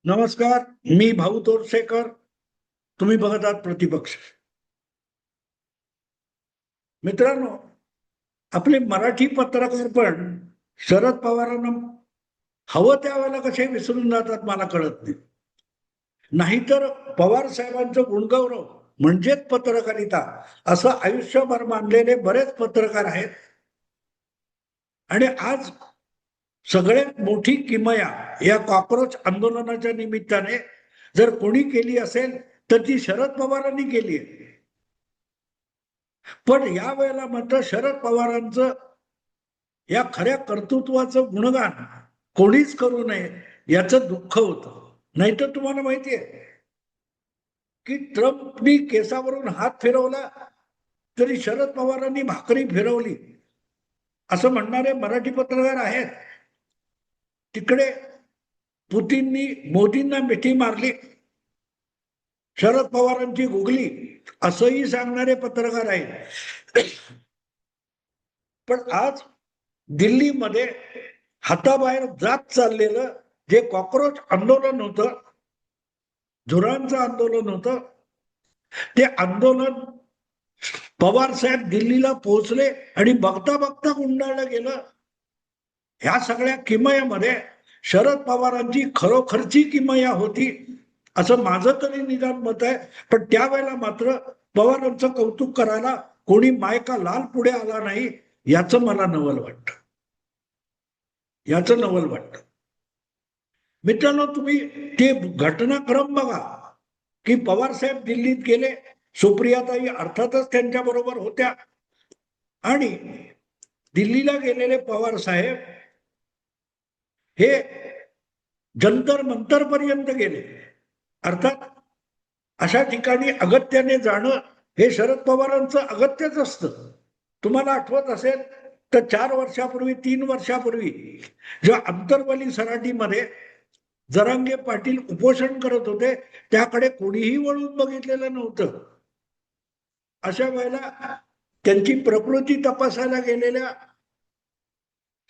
नमस्कार. मी भाऊ तोरसेकर. तुम्ही बघत आहात प्रतिपक्ष. मित्रांनो, आपले मराठी पत्रकार पण शरद पवारांना हवं त्यावेळेला कसे विसरून जातात मला कळत नाही. नाहीतर पवार साहेबांचं गुणगौरव म्हणजेच पत्रकारिता असं आयुष्यभर मानलेले बरेच पत्रकार आहेत. आणि आज सगळ्यात मोठी किमया या कॉक्रोच आंदोलनाच्या निमित्ताने जर कोणी केली असेल तर ती शरद पवारांनी केली आहे. पण या वेळेला मात्र शरद पवारांचं या खऱ्या कर्तृत्वाचं गुणगान कोणीच करू नये याचं दुःख होतं. नाहीतर तुम्हाला माहितीये की ट्रम्पनी केसावरून हात फिरवला तरी शरद पवारांनी भाकरी फिरवली असं म्हणणारे मराठी पत्रकार आहेत. तिकडे पुतीननी मोदींना मिठी मारली, शरद पवारांची गुगली असंही सांगणारे पत्रकार आहेत. पण आज दिल्लीमध्ये हाताबाहेर जात चाललेलं जे कॉक्रोच आंदोलन होतं, झुरांचं आंदोलन होतं, ते आंदोलन पवार साहेब दिल्लीला पोहोचले आणि बघता बघता गुंडाळलं गेलं. ह्या सगळ्या किमयामध्ये शरद पवारांची खरोखरची किमया होती असं माझं तरी निदान मत आहे. पण त्यावेळेला मात्र पवारांचं कौतुक करायला कोणी मायका लाल पुढे आला नाही याचं मला नवल वाटतं. याचं नवल वाटतं. मित्रांनो, तुम्ही ते घटनाक्रम बघा की पवार साहेब दिल्लीत गेले, सुप्रियाताई अर्थातच त्यांच्या बरोबर होत्या आणि दिल्लीला गेलेले पवार साहेब हे जंतर मंतर पर्यंत गेले. अर्थात अशा ठिकाणी अगत्याने जाणं हे शरद पवारांचं अगत्यच असतं. तुम्हाला आठवत असेल तर 4 वर्षापूर्वी 3 वर्षापूर्वी जेव्हा अंतरवली सराटीमध्ये जरांगे पाटील उपोषण करत होते त्याकडे कोणीही वळून बघितलेलं नव्हतं. अशा वेळेला त्यांची प्रकृती तपासायला गेलेल्या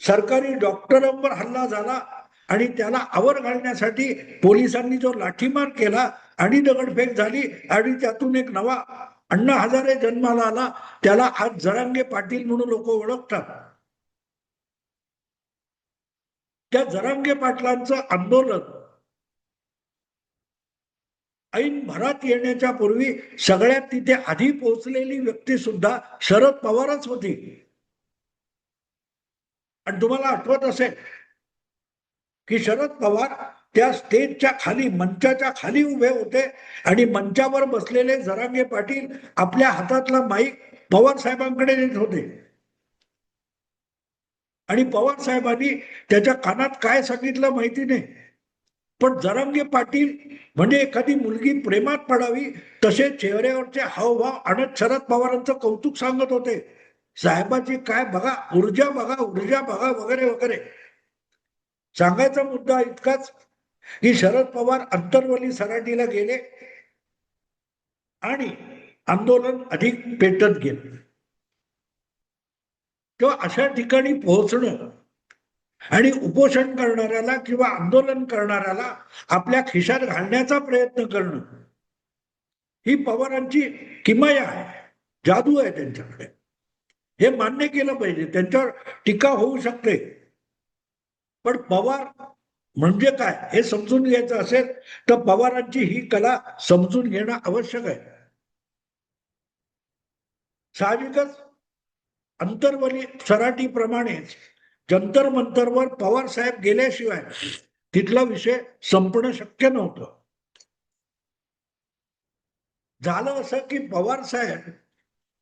सरकारी डॉक्टरांवर हल्ला झाला आणि त्याला आवर घालण्यासाठी पोलिसांनी जो लाठीमार केला आणि दगडफेक झाली आणि त्यातून एक नवा अण्णा हजारे जन्माला आला. त्याला आज जरांगे पाटील म्हणून लोक ओळखतात. त्या जरांगे पाटलांचं आंदोलन ऐन भरात येण्याच्या पूर्वी सगळ्यात तिथे आधी पोहोचलेली व्यक्ती सुद्धा शरद पवारच होती. आणि तुम्हाला आठवत असेल की शरद पवार त्या स्टेजच्या खाली मंचाच्या खाली उभे होते आणि मंचावर बसलेले जरांगे पाटील आपल्या हातातला माईक पवार साहेबांकडे देत होते आणि पवार साहेबांनी त्याच्या कानात काय सांगितलं माहिती नाही. पण जरांगे पाटील म्हणजे एखादी मुलगी प्रेमात पडावी तसे चेहऱ्यावरचे हावभाव आणत शरद पवारांचं कौतुक सांगत होते. साहेबाची काय बघा ऊर्जा, बघा ऊर्जा बघा, वगैरे वगैरे. सांगायचा मुद्दा इतकाच की शरद पवार अंतरवली सराटीला गेले आणि आंदोलन अधिक पेटत गेलं. तेव्हा अशा ठिकाणी पोहोचणं आणि उपोषण करणाऱ्याला किंवा आंदोलन करणाऱ्याला आपल्या खिशात घालण्याचा प्रयत्न करणं ही पवारांची किमया आहे, जादू आहे त्यांच्याकडे. हे मान्य केलं पाहिजे. त्यांच्यावर टीका होऊ शकते, पण पवार म्हणजे काय हे समजून घ्यायचं असेल तर पवारांची ही कला समजून घेणं आवश्यक आहे. साहजिकच अंतरवली सराटीप्रमाणेच जंतर मंतरवर पवार साहेब गेल्याशिवाय तिथला विषय संपणं शक्य नव्हतं. झालं असं की पवार साहेब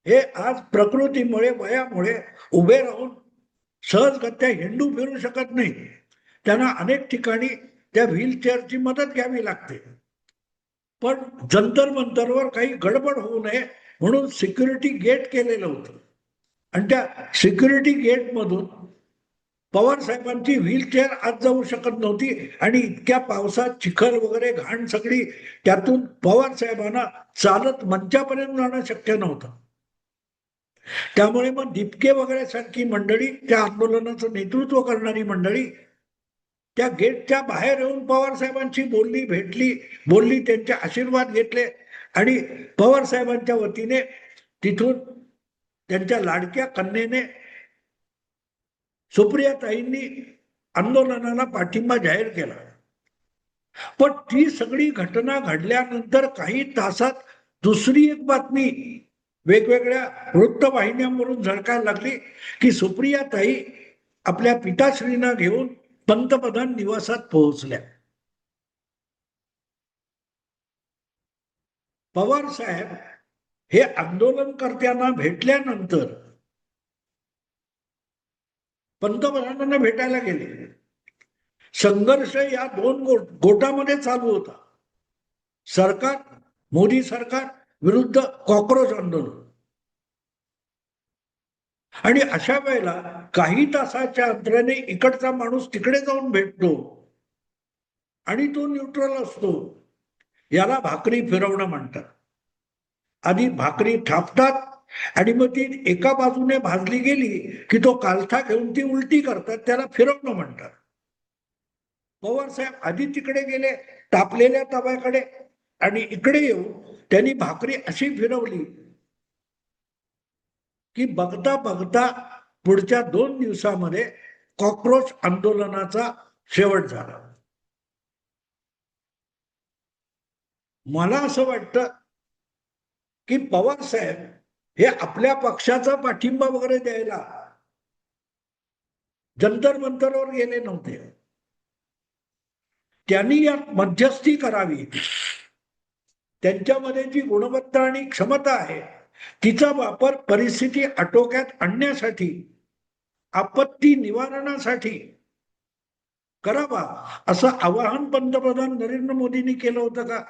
हे आज प्रकृतीमुळे वयामुळे उभे राहून सहजगत्या हिंडू फिरू शकत नाही. त्यांना अनेक ठिकाणी त्या व्हीलचेअरची मदत घ्यावी लागते. पण जंतर मंतरवर काही गडबड होऊ नये म्हणून सिक्युरिटी गेट केलेलं होतं आणि त्या सिक्युरिटी गेट मधून पवार साहेबांची व्हीलचेअर आत जाऊ शकत नव्हती आणि इतक्या पावसात चिखल वगैरे घाण सगळी त्यातून पवार साहेबांना चालत मंचापर्यंत जाणं शक्य नव्हतं. त्यामुळे मग दिपके वगैरे सारखी मंडळी, त्या आंदोलनाचं नेतृत्व करणारी मंडळी त्या गेटच्या बाहेर येऊन पवार साहेबांची बोलली, भेटली, बोलली, त्यांचे आशीर्वाद घेतले आणि पवार साहेबांच्या वतीने तिथून त्यांच्या लाडक्या कन्येने सुप्रियाताईंनी आंदोलनाला पाठिंबा जाहीर केला. पण ती सगळी घटना घडल्यानंतर काही तासात दुसरी एक बातमी वेगवेगळ्या वृत्तवाहिन्यांवरून झळकायला लागली की सुप्रियाताई आपल्या पिताश्रींना घेऊन पंतप्रधान निवासात पोहोचल्या. पवार साहेब हे आंदोलनकर्त्यांना भेटल्यानंतर पंतप्रधानांना भेटायला गेले. संघर्ष या दोन गोटामध्ये चालू होता. सरकार, मोदी सरकार विरुद्ध कॉक्रोच आंदोलन. आणि अशा वेळेला काही तासाच्या अंतराने इकडचा माणूस तिकडे जाऊन भेटतो आणि तो न्यूट्रल असतो. याला भाकरी फिरवणं म्हणतात. आधी भाकरी थापतात आणि मग ती एका बाजूने भाजली गेली की तो कालथा घेऊन ती उलटी करतात, त्याला फिरवणं म्हणतात. पवार साहेब आधी तिकडे गेले तापलेल्या तव्याकडे आणि इकडे येऊन त्यांनी भाकरी अशी फिरवली की बघता बघता पुढच्या 2 दिवसामध्ये कॉक्रोच आंदोलनाचा शेवट झाला. मला असं वाटतं की पवार साहेब हे आपल्या पक्षाचा पाठिंबा वगैरे द्यायला जंतर मंतरवर गेले नव्हते. त्यांनी यात मध्यस्थी करावी. त्यांच्यामध्ये जी गुणवत्ता आणि क्षमता आहे तिचा वापर परिस्थिती आटोक्यात आणण्यासाठी, आपत्ती निवारणासाठी करावा, असं आवाहन पंतप्रधान नरेंद्र मोदींनी केलं होतं का?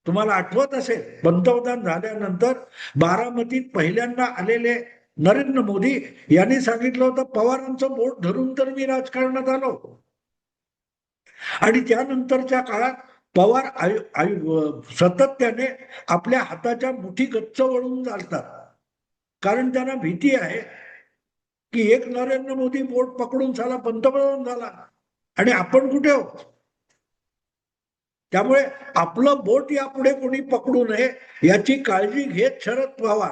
तुम्हाला आठवत असेल, पंतप्रधान झाल्यानंतर बारामतीत पहिल्यांदा आलेले नरेंद्र मोदी यांनी सांगितलं होतं पवारांचं बोट धरून तर मी राजकारणात आलो. आणि त्यानंतरच्या काळात पवार सातत्याने आपल्या हाताच्या मुठी गच्च वळून चालतात, कारण त्यांना भीती आहे की एक नरेंद्र मोदी बोट पकडून साला पंतप्रधान झाला आणि आपण कुठे आहोत. त्यामुळे आपलं बोट यापुढे कोणी पकडू नये याची काळजी घेत शरद पवार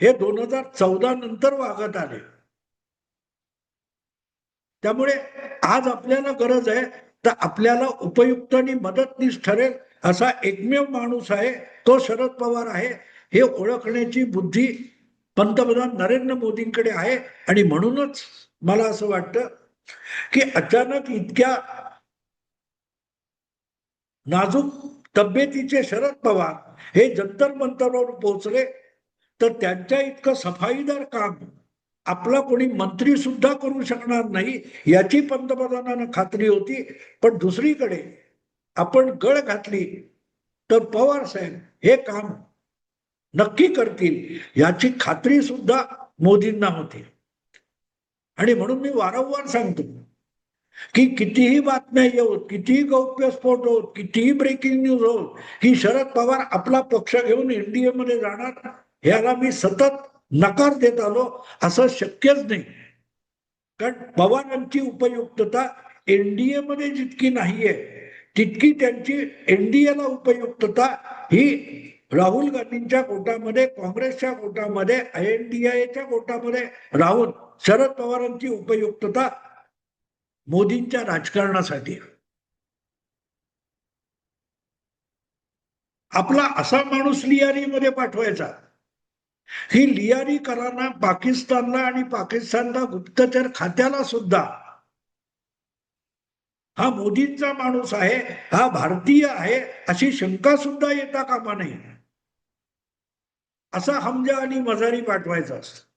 हे 2014 नंतर वागत आले. त्यामुळे आज आपल्याला गरज आहे तर आपल्याला उपयुक्त आणि मदतनीस ठरेल असा एकमेव माणूस आहे तो शरद पवार आहे, हे ओळखण्याची बुद्धी पंतप्रधान नरेंद्र मोदींकडे आहे. आणि म्हणूनच मला असं वाटतं की अचानक इतक्या नाजूक तब्येतीचे शरद पवार हे जंतर मंतरवर पोहोचले तर त्यांच्या इतकं सफाईदार काम आपला कोणी मंत्री सुद्धा करू शकणार नाही याची पंतप्रधानांना खात्री होती. पण दुसरीकडे आपण गळ घातली तर पवार साहेब हे काम नक्की करतील याची खात्री सुद्धा मोदींना होती. आणि म्हणून मी वारंवार सांगतो की कितीही बातम्या येऊत, कितीही गौप्यस्फोट होत, कितीही ब्रेकिंग न्यूज होत की शरद पवार आपला पक्ष घेऊन एनडीए मध्ये जाणार, याला मी सतत नकार देत आलो. असं शक्यच नाही. कारण पवारांची उपयुक्तता एनडीए मध्ये जितकी नाहीये तितकी त्यांची एनडीएला उपयुक्तता ही राहुल गांधींच्या गोटामध्ये, काँग्रेसच्या गोटामध्ये, INDIAच्या गोटामध्ये राहून शरद पवारांची उपयुक्तता मोदींच्या राजकारणासाठी. आपला असा माणूस लियारीमध्ये पाठवायचा ही लियारी कराना पाकिस्तानला आणि पाकिस्तानला गुप्तचर खात्याला सुद्धा हा मोदींचा माणूस आहे, हा भारतीय आहे अशी शंका सुद्धा येता कामा नये. असा हमजा आणि मजारी पाठवायचा असतो.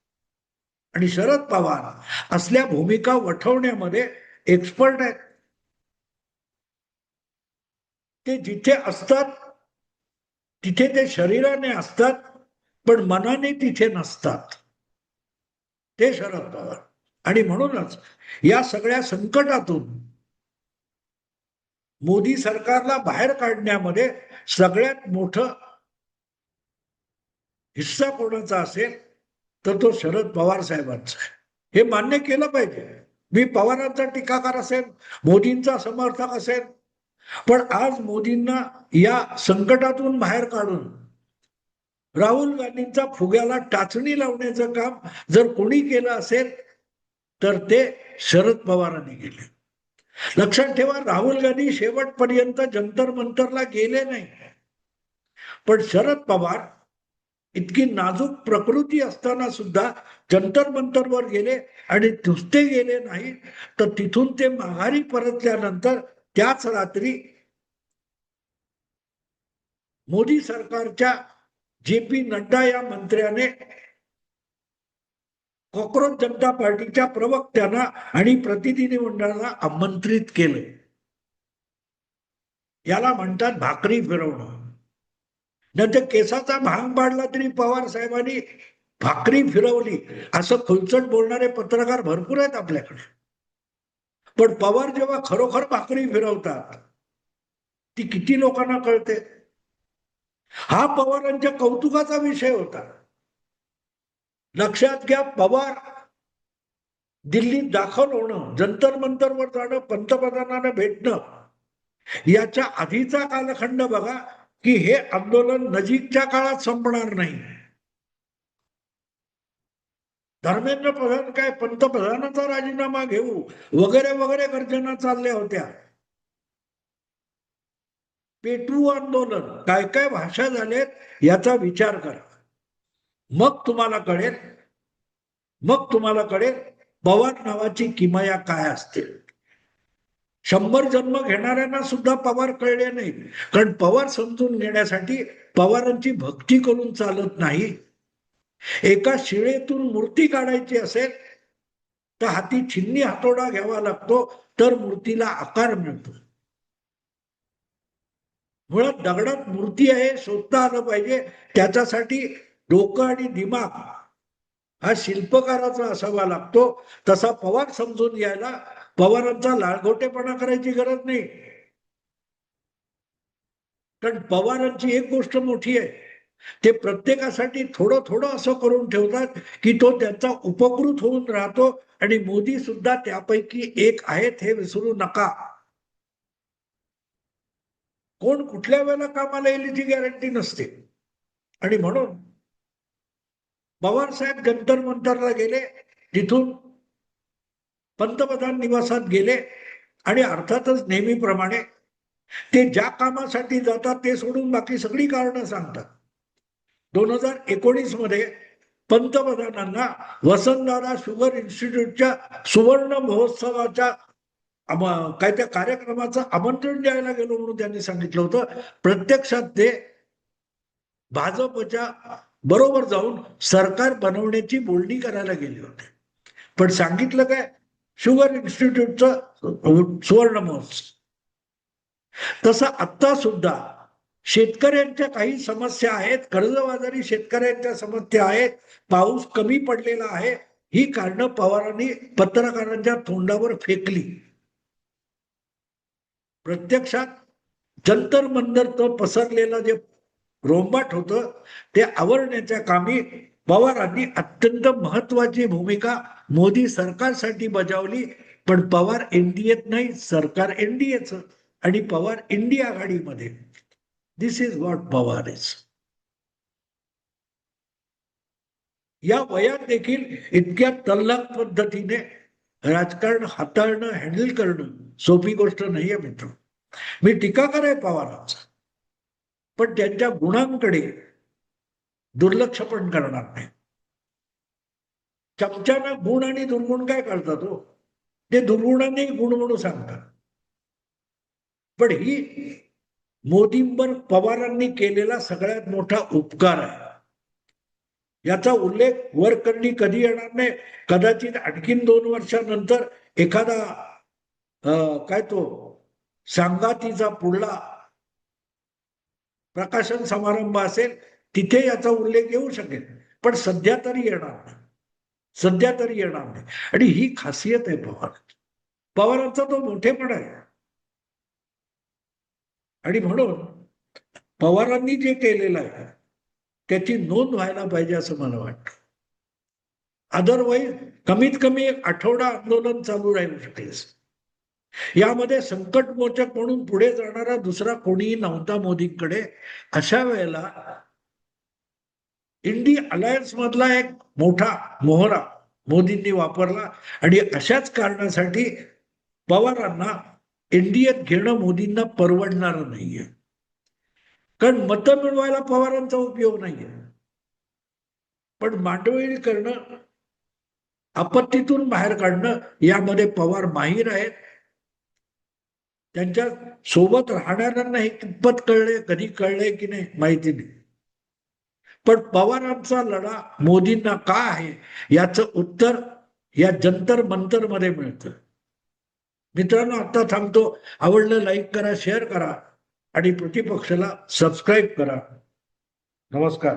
आणि शरद पवार असल्या भूमिका वठवण्यामध्ये एक्सपर्ट आहेत. ते जिथे असतात तिथे ते शरीराने असतात पण मनाने तिथे नसतात. ते शरद पवार. आणि म्हणूनच या सगळ्या संकटातून मोदी सरकारला बाहेर काढण्यामध्ये सगळ्यात मोठं हिस्सा कोणाचा असेल तर तो शरद पवार साहेबांचा आहे. हे मान्य केलं पाहिजे. मी पवारांचा टीकाकार असेल, मोदींचा समर्थक असेल, पण आज मोदींना या संकटातून बाहेर काढून राहुल गांधींचा फुग्याला टाचणी लावण्याचं काम जर कोणी केलं असेल तर ते शरद पवारांनी केले. लक्षात ठेवा, राहुल गांधी शेवटपर्यंत जंतर मंतरला गेले नाही, पण शरद पवार इतकी नाजूक प्रकृती असताना सुद्धा जंतर मंतरवर गेले आणि नुसते गेले नाही तर तिथून ते माघारी परतल्यानंतर त्याच रात्री मोदी सरकारच्या जे.पी. नड्डा या मंत्र्याने कॉक्रोच जनता पार्टीच्या प्रवक्त्यांना आणि प्रतिनिधी मंडळाला आमंत्रित केलं. याला म्हणतात भाकरी फिरवणं. नंतर केसाचा भांग पाडला तरी पवार साहेबांनी भाकरी फिरवली असं खुलचट बोलणारे पत्रकार भरपूर आहेत आपल्याकडे. पण पवार जेव्हा खरोखर भाकरी फिरवतात ती किती लोकांना कळते. हा पवारांच्या कौतुकाचा विषय होता. लक्षात घ्या, पवार दिल्लीत दाखल होणं, जंतर मंतरवर जाणं, पंतप्रधानांना भेटणं, याच्या आधीचा कालखंड बघा की हे आंदोलन नजीकच्या काळात संपणार नाही. धर्मेंद्र प्रधान काय पंतप्रधानाचा राजीनामा घेऊ वगैरे वगैरे गर्जना चालल्या होत्या. पेटवू आंदोलन, काय काय भाषा झालेत याचा विचार करा. मग तुम्हाला कळेल पवार नावाची किमया काय असते. 100 जन्म घेणाऱ्यांना सुद्धा पवार कळले नाही, कारण पवार समजून घेण्यासाठी पवारांची भक्ती करून चालत नाही. एका शिळेतून मूर्ती काढायची असेल तर हाती छिन्नी हातोडा घ्यावा लागतो, तर मूर्तीला आकार मिळतो. मुळात दगडात मूर्ती आहे शोधता आलं पाहिजे, त्याच्यासाठी डोकं आणि दिमाग हा शिल्पकाराचा असावा लागतो. तसा पवार समजून घ्यायला पवारांचा लाळघोटेपणा करायची गरज नाही. कारण पवारांची एक गोष्ट मोठी आहे, ते प्रत्येकासाठी थोडं थोडं असं करून ठेवतात की तो त्यांचा उपकृत होऊन राहतो. आणि मोदी सुद्धा त्यापैकी एक आहेत हे विसरू नका. कोण कुठल्या वेळेला कामाला येईल याची गॅरंटी नसते. आणि म्हणून पवार साहेब जंतर मंतरला गेले, तिथून पंतप्रधान निवासात गेले आणि अर्थातच नेहमीप्रमाणे ते ज्या कामासाठी जातात ते सोडून बाकी सगळी कारणं सांगतात. 2019 मध्ये पंतप्रधानांना वसंतदादा शुगर इन्स्टिट्यूटच्या सुवर्ण महोत्सवाच्या काय त्या कार्यक्रमाचं आमंत्रण द्यायला गेलो म्हणून त्यांनी सांगितलं होतं. प्रत्यक्षात ते भाजपच्या बरोबर जाऊन सरकार बनवण्याची बोलणी करायला गेले होते. पण सांगितलं काय, शुगर इन्स्टिट्यूटचं सुवर्ण महोत्सव. तसं आता सुद्धा शेतकऱ्यांच्या काही समस्या आहेत, कर्जबाजारी शेतकऱ्यांच्या समस्या आहेत, पाऊस कमी पडलेला आहे, ही कारणं पवारांनी पत्रकारांच्या तोंडावर फेकली. प्रत्यक्षात जंतर मंतर पसरलेलं जे रोंबाट होतं ते आवरण्याच्या कामी पवारांनी अत्यंत महत्वाची भूमिका मोदी सरकारसाठी बजावली. पण पवार एनडीएत नाही, सरकार एनडीएचं आणि पवार इंडिया आघाडीमध्ये. दिस इज व्हॉट पवार इज. या वयात देखील इतक्या तल्लख पद्धतीने राजकारण हाताळणं, हँडल करणं सोपी गोष्ट नाहीये मित्र. मी टीकाकार आहे पवारांचा, पण त्यांच्या गुणांकडे दुर्लक्ष पण करणार नाही. चमच्याना गुण आणि दुर्गुण काय करतात हो, ते दुर्गुणांनी गुण म्हणून सांगतात. पण ही मोदींवर पवारांनी केलेला सगळ्यात मोठा उपकार आहे. याचा उल्लेख वर करणी कधी येणार नाही. कदाचित आणखीन 2 वर्षानंतर एखादा काय तो सांगातीचा पुढला प्रकाशन समारंभ असेल तिथे याचा उल्लेख येऊ शकेल, पण सध्या तरी येणार नाही. आणि ही खासियत आहे पवारांचा तो मोठेपणा आहे. आणि म्हणून पवारांनी जे केलेलं आहे त्याची नोंद व्हायला पाहिजे असं मला वाटतं. अदरवाईज कमीत कमी एक आठवडा आंदोलन चालू राहील शकेल. यामध्ये संकटमोचक म्हणून पुढे जाणारा दुसरा कोणीही नव्हता मोदींकडे. अशा वेळेला इंडी अलायन्स मधला एक मोठा मोहरा मोदींनी वापरला आणि अशाच कारणासाठी पवारांना एनडीएत घेणं मोदींना परवडणार नाहीये. कारण मतं मिळवायला पवारांचा उपयोग नाहीये, पण मांडवळी करणं, आपत्तीतून बाहेर काढणं यामध्ये पवार माहीर आहेत. त्यांच्या सोबत राहणाऱ्यांना हे कितपत कळले, कधी कळले की नाही माहिती नाही, पण पवारांचा लढा मोदींना का आहे याचं उत्तर या जंतर मंतर मध्ये मिळतं. मित्रांनो, आता थांबतो. आवडलं लाईक करा, शेअर करा आणि प्रतिपक्षाला सबस्क्राईब करा. नमस्कार.